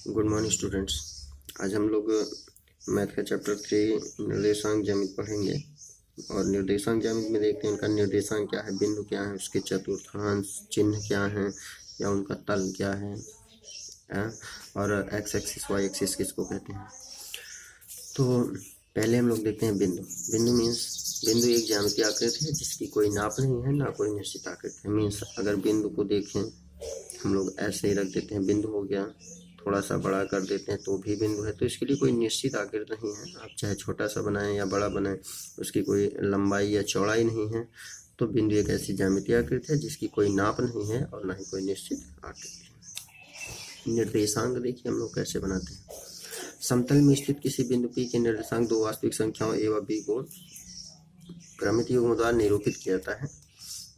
Good morning students. आज हम लोग मैथ का चैप्टर 3 निर्देशांक ज्यामिति पढ़ेंगे। और निर्देशांक ज्यामिति में देखते हैं उनका निर्देशांक क्या है, बिंदु क्या है, उसके चतुर्थांश चिन्ह क्या है या उनका तल क्या है, और एक्स एक्सिस वाई एक्सिस किसको कहते हैं। तो पहले हम लोग देखते हैं बिंदु। बिंदु एक ज्यामितीय आकृति है जिसकी कोई नाप नहीं है ना कोई निश्चित आकृति है। मीन्स अगर बिंदु को देखें हम लोग ऐसे ही रख देते हैं, बिंदु हो गया, थोड़ा सा बड़ा कर देते हैं तो भी बिंदु है। तो इसके लिए कोई निश्चित आकृति नहीं है, आप चाहे छोटा सा बनाएं या बड़ा बनाएं, उसकी कोई लंबाई या चौड़ाई नहीं है। तो बिंदु एक ऐसी ज्यामितीय आकृति है जिसकी कोई नाप नहीं है और ना ही कोई निश्चित आकृति है। निर्देशांक देखिए हम लोग कैसे बनाते हैं। समतल में स्थित किसी बिंदु P के निर्देशांक दो वास्तविक संख्याओं A व B को क्रमित युग्म द्वारा निरूपित किया जाता है,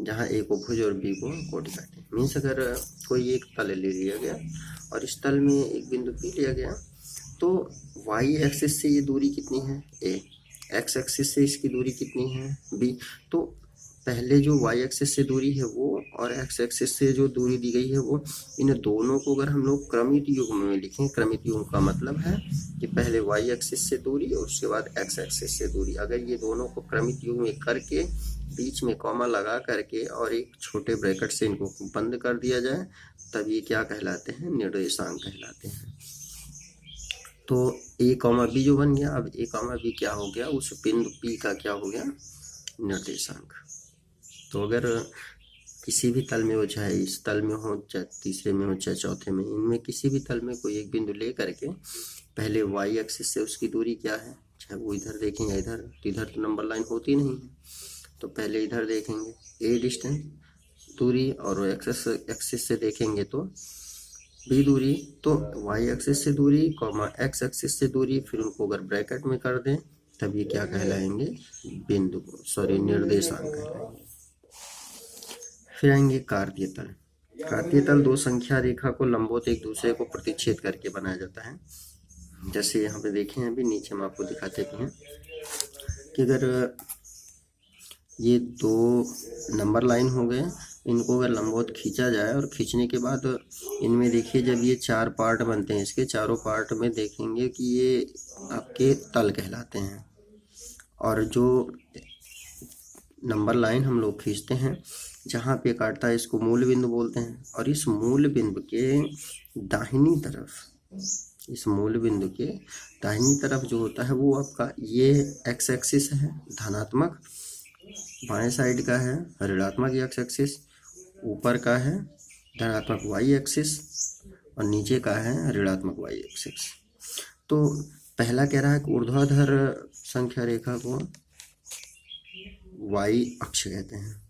जहाँ A को भुज और B को कोटि कहते हैं। मीन्स अगर कोई एक तल ले लिया गया और इस तल में एक बिंदु P लिया गया तो y एक्सिस से ये दूरी कितनी है A, x एक्सिस से इसकी दूरी कितनी है B। तो पहले जो y एक्सिस से दूरी है वो और x एक्सिस से जो दूरी दी गई है वो, इन दोनों को अगर हम लोग क्रमित युग्म में लिखें, क्रमित युग्म का मतलब है कि पहले y एक्सिस से दूरी और उसके बाद x एक्सिस से दूरी, अगर ये दोनों को क्रमित युग्म में करके बीच में कॉमा लगा करके और एक छोटे ब्रैकेट से इनको बंद कर दिया जाए तब ये क्या कहलाते हैं, निर्देशांक कहलाते हैं। तो a कॉमा b जो बन गया, अब a कॉमा b क्या हो गया, उस बिंदु P का क्या हो गया, निर्देशांक। तो अगर किसी भी तल में हो, चाहे इस तल में हो, चाहे तीसरे में हो, चाहे चौथे में, इनमें किसी भी तल में कोई एक बिंदु ले करके पहले y एक्सिस से उसकी दूरी क्या है, चाहे वो इधर देखें या इधर, इधर तो नंबर लाइन होती नहीं है, तो पहले इधर देखेंगे a डिस्टेंस दूरी और एक्सिस से देखेंगे तो b दूरी, तो y एक्सिस से दूरी कॉमा x एक्सिस से दूरी, फिर उनको अगर ब्रैकेट में कर दें तब ये क्या कहलाएंगे, बिंदु, निर्देशांक कहलाएंगे। फिर आएंगे कार्तीय तल। कार्तीय तल दो संख्या रेखा को लंबवत एक दूसरे को प्रतिच्छेद करके बनाया जाता है। जैसे यहाँ पे देखें, अभी नीचे हम आपको दिखाते भी हैं कि अगर ये दो नंबर लाइन हो गए, इनको अगर लंबवत खींचा जाए और खींचने के बाद इनमें देखिए जब ये चार पार्ट बनते हैं, इसके चारों पार्ट में देखेंगे कि ये आपके तल कहलाते हैं। और जो नंबर लाइन हम लोग खींचते हैं जहाँ पे काटता है इसको मूल बिंदु बोलते हैं। और इस मूल बिंदु के दाहिनी तरफ, इस मूल बिंदु के दाहिनी तरफ जो होता है वो आपका ये एक्स एक्सिस है धनात्मक, बाएं साइड का है ऋणात्मक एक्स एक्सिस, ऊपर का है धनात्मक वाई एक्सिस और नीचे का है ऋणात्मक वाई एक्सिस। तो पहला कह रहा है कि ऊर्ध्वाधर संख्या रेखा को वाई अक्ष कहते हैं,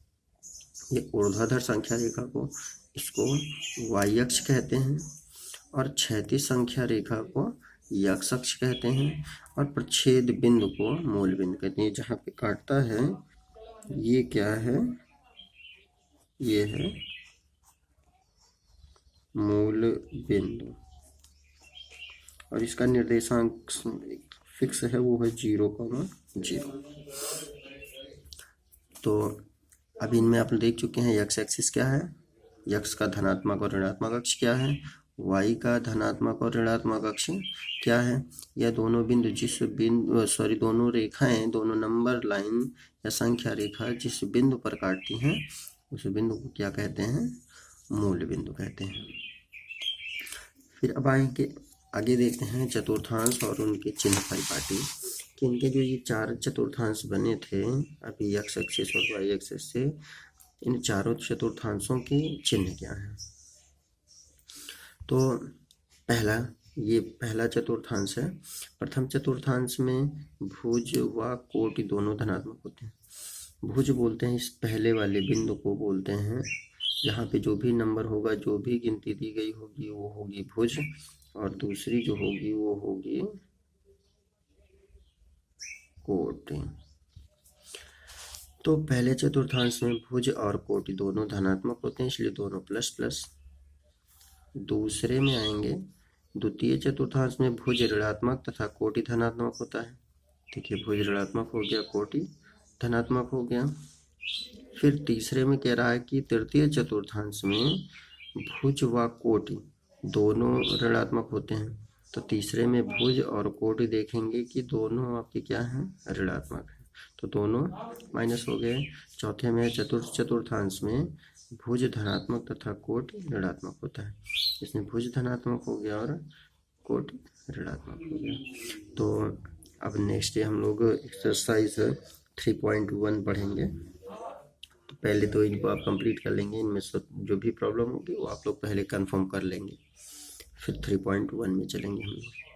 ये ऊर्ध्वाधर संख्या रेखा को इसको वाई अक्ष कहते हैं, और क्षैतिज संख्या रेखा को एक्स अक्ष कहते हैं, और प्रच्छेद बिंदु को मूल बिंदु कहते हैं। जहाँ पे काटता है ये क्या है, ये है मूल बिंदु, और इसका निर्देशांक फिक्स है, वो है 0,0। तो अब इनमें आप देख चुके हैं एक्स एक्सिस क्या है, एक्स का धनात्मक और ऋणात्मक अक्ष क्या है, वाई का धनात्मक और ऋणात्मक अक्ष क्या है। यह दोनों बिंदु दोनों रेखाएं, दोनों नंबर लाइन या संख्या रेखा जिस बिंदु पर काटती हैं उस बिंदु को क्या कहते हैं, मूल बिंदु कहते हैं। फिर अब आगे देखते हैं चतुर्थांश और उनके चिन्ह परिपाटी, कि इनके जो ये चार चतुर्थांश बने थे अभी एक्स एक्सिस और वाई एक्सिस से, इन चारों चतुर्थांशों के चिन्ह क्या हैं। तो पहला चतुर्थांश है। प्रथम चतुर्थांश में भुज व कोटि दोनों धनात्मक होते हैं। भुज बोलते हैं इस पहले वाले बिंदु को बोलते हैं जहाँ पे जो भी नंबर होगा, जो भी गिनती दी गई होगी वो होगी भुज, और दूसरी जो होगी वो होगी कोटि। तो पहले चतुर्थांश में भुज और कोटि दोनों धनात्मक होते हैं, इसलिए दोनों प्लस प्लस। दूसरे में आएंगे, द्वितीय चतुर्थांश में भुज ऋणात्मक तथा कोटि धनात्मक होता है। देखिए भुज ऋणात्मक हो गया, कोटि धनात्मक हो गया। फिर तीसरे में कह रहा है कि तृतीय चतुर्थांश में भुज व कोटि दोनों ऋणात्मक होते हैं। तो तीसरे में भुज और कोटि देखेंगे कि दोनों आपके क्या हैं, ऋणात्मक हैं, तो दोनों माइनस हो गए। चौथे में चतुर्थांश में भुज धनात्मक तथा कोटि ऋणात्मक होता है, इसमें भुज धनात्मक हो गया और कोटि ऋणात्मक हो गया। तो अब नेक्स्ट डे हम लोग एक्सरसाइज 3.1 पढ़ेंगे। तो पहले तो इनको आप कंप्लीट कर लेंगे, इनमें से जो भी प्रॉब्लम होगी वो आप लोग पहले कंफर्म कर लेंगे, फिर 3.1 में चलेंगे हम लोग।